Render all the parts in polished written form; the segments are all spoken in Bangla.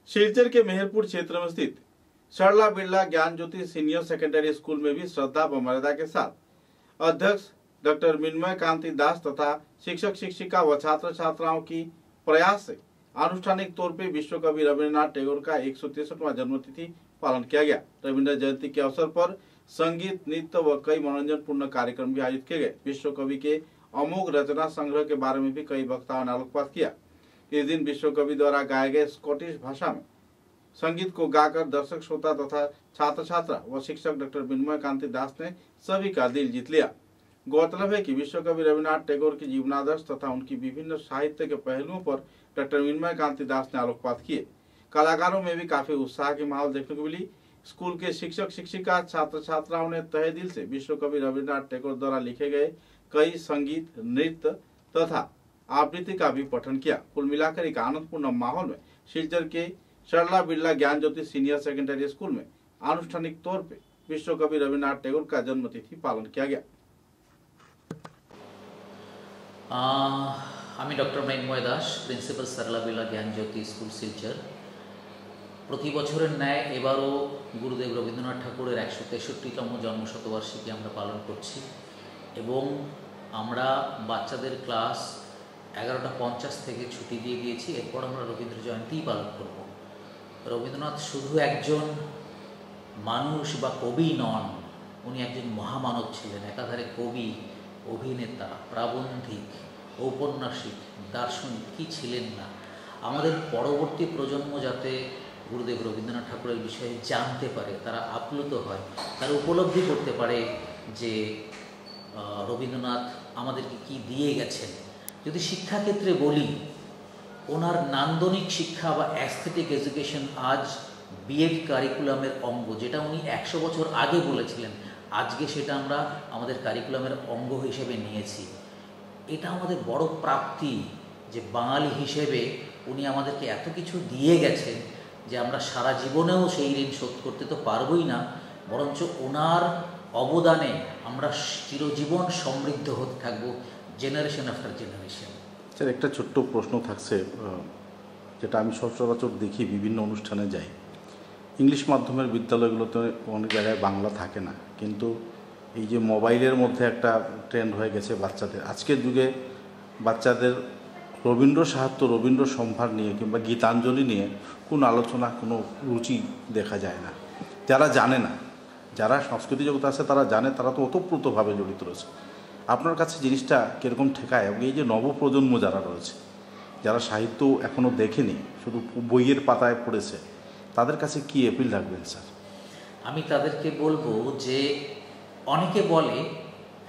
सिलचर के मेहरपुर क्षेत्र में स्थित सरला बिरला ज्ञान ज्योति सीनियर सेकेंडरी स्कूल में भी श्रद्धा व मर्यादा के साथ अध्यक्ष डॉक्टर मिन्मय कांति दास तथा शिक्षक शिक्षिका व छात्र छात्राओं की प्रयास से आनुष्ठानिक तौर पर विश्व कवि रविन्द्रनाथ टैगोर का 163वां जन्मतिथि पालन किया गया। रविन्द्र जयंती के अवसर पर संगीत, नृत्य व कई मनोरंजनपूर्ण कार्यक्रम भी आयोजित किए गए। विश्व कवि के अमोघ रचना संग्रह के बारे में भी कई वक्ताओं ने आलोकपात किया। इस दिन विश्व कवि द्वारा गाए गए स्कॉटिश भाषा में संगीत को गाकर दर्शक, श्रोता तथा छात्र छात्रा व शिक्षक डॉक्टर मिन्मय कांति दास ने सभी का दिल जीत लिया। गौरतलब है कि विश्व कवि रविन्द्रनाथ टैगोर की जीवनादर्श तथा उनकी विभिन्न साहित्य के पहलुओं पर डॉक्टर मिन्मय कांति दास ने आलोकपात किए। कलाकारों में भी काफी उत्साह की माहौल देखने को मिली। स्कूल के शिक्षक शिक्षिका, छात्र छात्राओं ने तहे दिल से विश्व कवि रविन्द्रनाथ टैगोर द्वारा लिखे गए कई संगीत, नृत्य तथा आवृत्ति का भी पठन किया। कुल मिलाकर एक आनंदपूर्ण माहौल में सिलचर के सरला बिरला ज्ञान ज्योति सीनियर सेकेंडरी स्कूल में आनुष्ठानिक तौर पे विश्व कवि रविन्द्रनाथ टैगोर का जन्मतिथि पालन किया गया। আমি ডক্টর মৃন্ময় দাস, প্রিন্সিপাল सरला बिरला ज्ञान ज्योति स्कूल सिलचर। प्रति বছরের ন্যায় এবারও গুরুদেব রবীন্দ্রনাথ ঠাকুরের 163তম জন্মশতবার্ষিকী আমরা পালন করছি এবং আমরা বাচ্চাদের ক্লাস 11:50 থেকে ছুটি দিয়ে দিয়েছি। এরপর আমরা রবীন্দ্র জয়ন্তীই পালন করব। রবীন্দ্রনাথ শুধু একজন মানুষ বা কবি নন, উনি একজন মহামানব ছিলেন। একাধারে কবি, অভিনেতা, প্রাবন্ধিক, ঔপন্যাসিক, দার্শনিক, কি ছিলেন না। আমাদের পরবর্তী প্রজন্ম যাতে গুরুদেব রবীন্দ্রনাথ ঠাকুরের বিষয়ে জানতে পারে, তারা আপ্লুত হয়, তারা উপলব্ধি করতে পারে যে রবীন্দ্রনাথ আমাদেরকে কি দিয়ে গেছেন। যদি শিক্ষাক্ষেত্রে বলি, ওনার নান্দনিক শিক্ষা বা অ্যাস্থেটিক এডুকেশন আজ বিএড কারিকুলামের অঙ্গ, যেটা উনি 100 বছর আগে বলেছিলেন, আজকে সেটা আমরা আমাদের কারিকুলামের অঙ্গ হিসেবে নিয়েছি। এটা আমাদের বড় প্রাপ্তি যে বাঙালি হিসেবে উনি আমাদেরকে এত কিছু দিয়ে গেছেন যে আমরা সারা জীবনেও সেই ঋণ শোধ করতে তো পারবই না, বরঞ্চ ওনার অবদানে আমরা চিরজীবন সমৃদ্ধ হতে থাকব, জেনারেশন আফটার জেনারেশন। স্যার, একটা ছোট্ট প্রশ্ন থাকছে, যেটা আমি সচরাচর দেখি, বিভিন্ন অনুষ্ঠানে যাই, ইংলিশ মাধ্যমের বিদ্যালয়গুলোতে অনেক জায়গায় বাংলা থাকে না, কিন্তু এই যে মোবাইলের মধ্যে একটা ট্রেন্ড হয়ে গেছে বাচ্চাদের, আজকের যুগে বাচ্চাদের রবীন্দ্র সাহিত্য, রবীন্দ্র সম্ভার নিয়ে কিংবা গীতাঞ্জলি নিয়ে কোনো আলোচনা, কোনো রুচি দেখা যায় না। যারা জানে না, যারা সংস্কৃতি জগতে আছে তারা জানে, তারা তো ওতপ্রোতভাবে জড়িত রয়েছে। আপনার কাছে জিনিসটা কীরকম ঠেকায়? এবং এই যে নবপ্রজন্ম যারা রয়েছে, যারা সাহিত্য এখনও দেখেনি, শুধু বইয়ের পাতায় পড়েছে, তাদের কাছে কি অ্যাপিল রাখবেন স্যার? আমি তাদেরকে বলবো যে অনেকে বলে,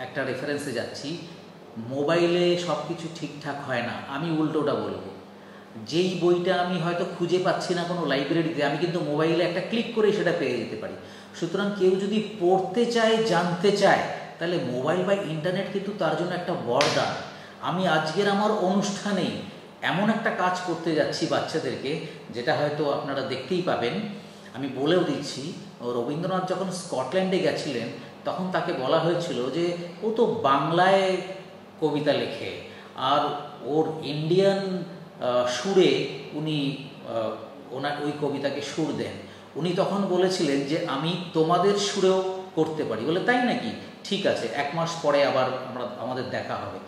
একটা রেফারেন্সে যাচ্ছি, মোবাইলে সব কিছু ঠিকঠাক হয় না। আমি উল্টোটা বলবো, যেই বইটা আমি হয়তো খুঁজে পাচ্ছি না কোনো লাইব্রেরিতে, আমি কিন্তু মোবাইলে একটা ক্লিক করে সেটা পেয়ে যেতে পারি। সুতরাং কেউ যদি পড়তে চায়, জানতে চায়, তাহলে মোবাইল বা ইন্টারনেট কিন্তু তার জন্য একটা বরদান। আমি আজকের আমার অনুষ্ঠানেই এমন একটা কাজ করতে যাচ্ছি বাচ্চাদেরকে, যেটা হয়তো আপনারা দেখতেই পাবেন। আমি বলেও দিচ্ছি, রবীন্দ্রনাথ যখন স্কটল্যান্ডে গেছিলেন তখন তাকে বলা হয়েছিল যে ও তো বাংলায় কবিতা লেখে, আর ওর ইন্ডিয়ান সুরে উনি ওনার ওই কবিতাকে সুর দেন। উনি তখন বলেছিলেন যে আমি তোমাদের সুরেও করতে পারি। বলে তাই নাকি? ঠিক আছে, 1 মাস পরে আবার আমাদের দেখা হবে।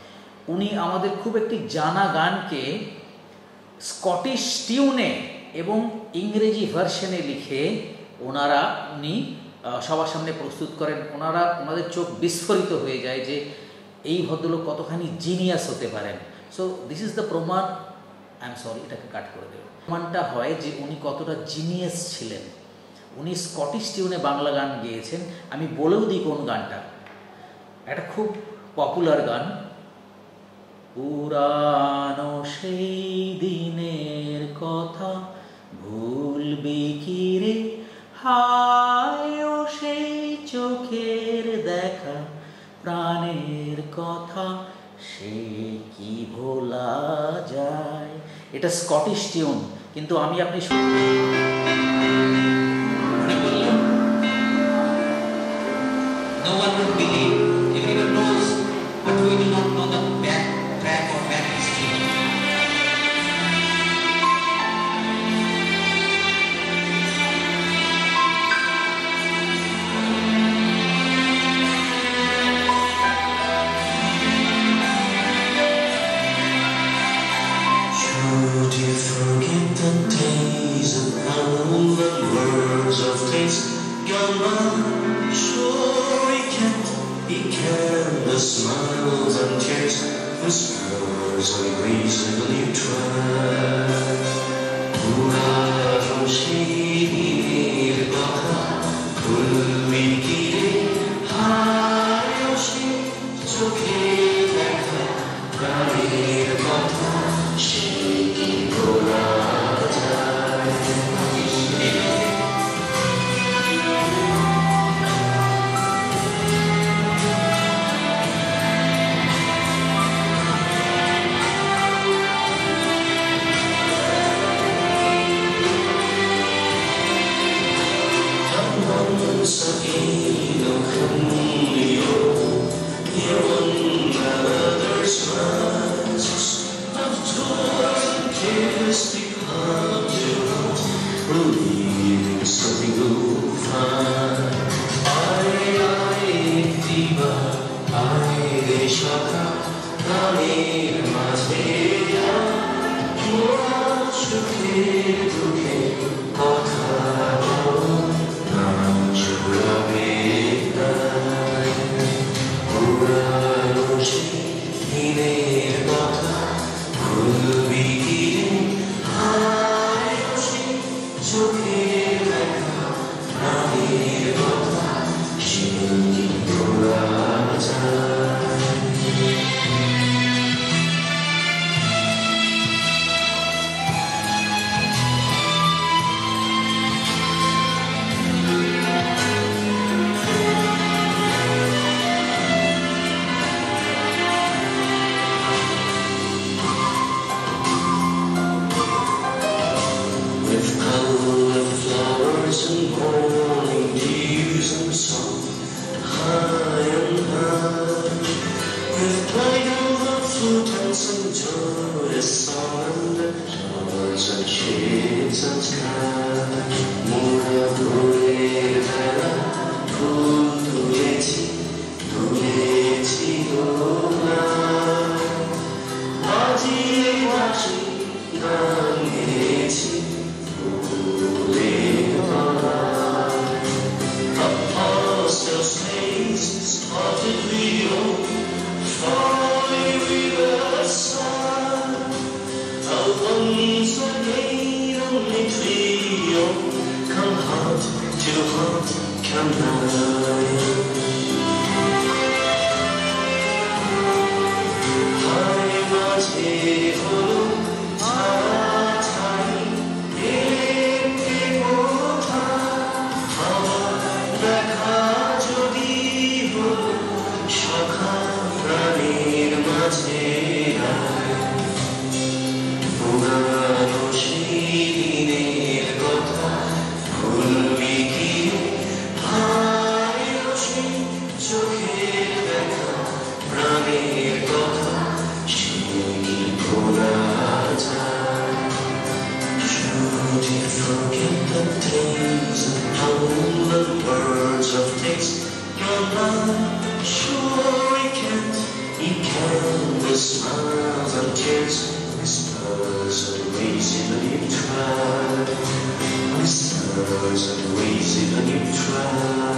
উনি আমাদের খুব একটি জানা গানকে স্কটিশ টিউনে এবং ইংরেজি ভার্সনে লিখে উনি সবার সামনে প্রস্তুত করেন। ওনাদের চোখ বিস্ফোরিত হয়ে যায় যে এই ভদ্রলোক কতখানি জিনিয়াস হতে পারেন। সো দিস ইজ দ্য প্রমাণ। আই এম সরি, এটাকে কাট করে দেব। প্রমাণটা হয় যে উনি কতটা জিনিয়াস ছিলেন। উনি স্কটিশ টিউনে বাংলা গান গেয়েছেন। আমি বলেও দিই কোন গানটা, একটা খুব পপুলার গান। পুরানো সেই দিনের কথা ভুলবি কি রে, হায় ও সেই চোখের দেখা, প্রাণের কথা সে কি ভোলা যায়। এটা স্কটিশ টিউন, কিন্তু আপনি মনে করলেন no one would believe, everyone knows, but we do not know the back track or back history. days of home and words of taste gone by. Sure the smiles and tears, whispers and reason when you try. Whispers and ways even you try.